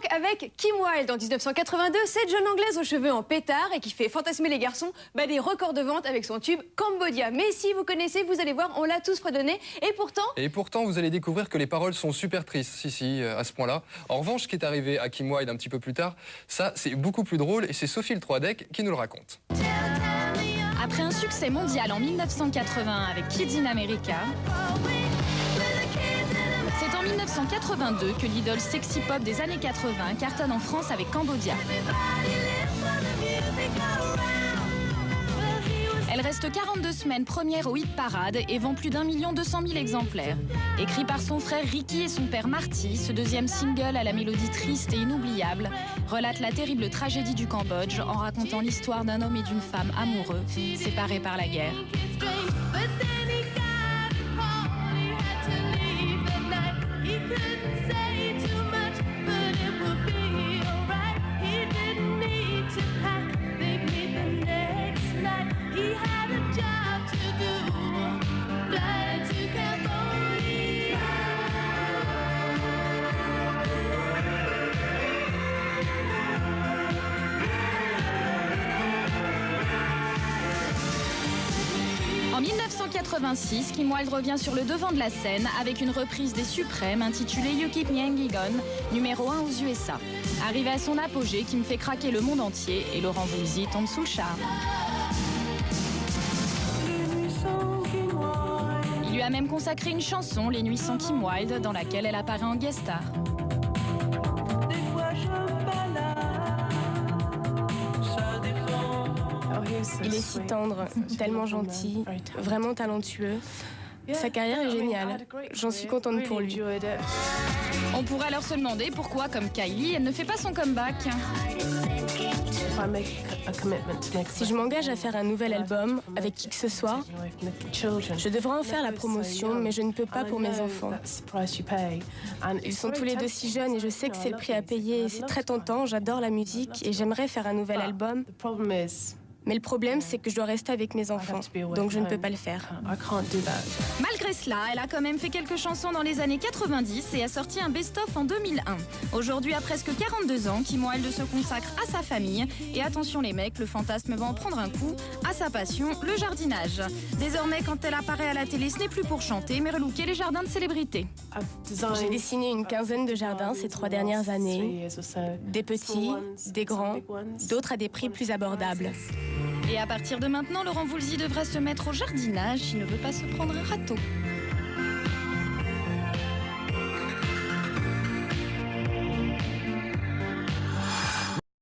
donc avec Kim Wilde en 1982, cette jeune anglaise aux cheveux en pétard et qui fait fantasmer les garçons des records de vente avec son tube Cambodia. Mais si vous connaissez, vous allez voir, on l'a tous fredonné et pourtant, vous allez découvrir que les paroles sont super tristes, si, à ce point-là. En revanche, ce qui est arrivé à Kim Wilde un petit peu plus tard, ça c'est beaucoup plus drôle et c'est Sophie Le Troidec qui nous le raconte. Après un succès mondial en 1980 avec Kids in America, c'est en 1982 que l'idole sexy pop des années 80 cartonne en France avec Cambodia. Elle reste 42 semaines première au hit parade et vend plus d'1 200 000 exemplaires. Écrit par son frère Ricky et son père Marty, ce deuxième single à la mélodie triste et inoubliable relate la terrible tragédie du Cambodge en racontant l'histoire d'un homme et d'une femme amoureux séparés par la guerre. En 1986, Kim Wilde revient sur le devant de la scène avec une reprise des Suprêmes intitulée You Keep Me Hanging On, numéro 1 aux USA. Arrivé à son apogée, Kim fait craquer le monde entier et Laurent Voulzy tombe sous le charme. Il lui a même consacré une chanson, Les Nuits sans Kim Wilde, dans laquelle elle apparaît en guest star. Il est si tendre, tellement gentil, vraiment talentueux. Sa carrière est géniale. J'en suis contente pour lui. On pourrait alors se demander pourquoi, comme Kylie, elle ne fait pas son comeback. Si je m'engage à faire un nouvel album avec qui que ce soit, je devrais en faire la promotion, mais je ne peux pas pour mes enfants. Ils sont tous les deux si jeunes et je sais que c'est le prix à payer. C'est très tentant, j'adore la musique et j'aimerais faire un nouvel album. Mais le problème, c'est que je dois rester avec mes enfants, donc je ne peux pas le faire. Malgré cela, elle a quand même fait quelques chansons dans les années 90 et a sorti un best-of en 2001. Aujourd'hui, à presque 42 ans, Kim Wilde se consacre à sa famille. Et attention les mecs, le fantasme va en prendre un coup, à sa passion, le jardinage. Désormais, quand elle apparaît à la télé, ce n'est plus pour chanter, mais relooker les jardins de célébrités. J'ai dessiné une quinzaine de jardins ces 3 dernières années. Des petits, des grands, d'autres à des prix plus abordables. Et à partir de maintenant, Laurent Voulzy devra se mettre au jardinage s'il ne veut pas se prendre un râteau.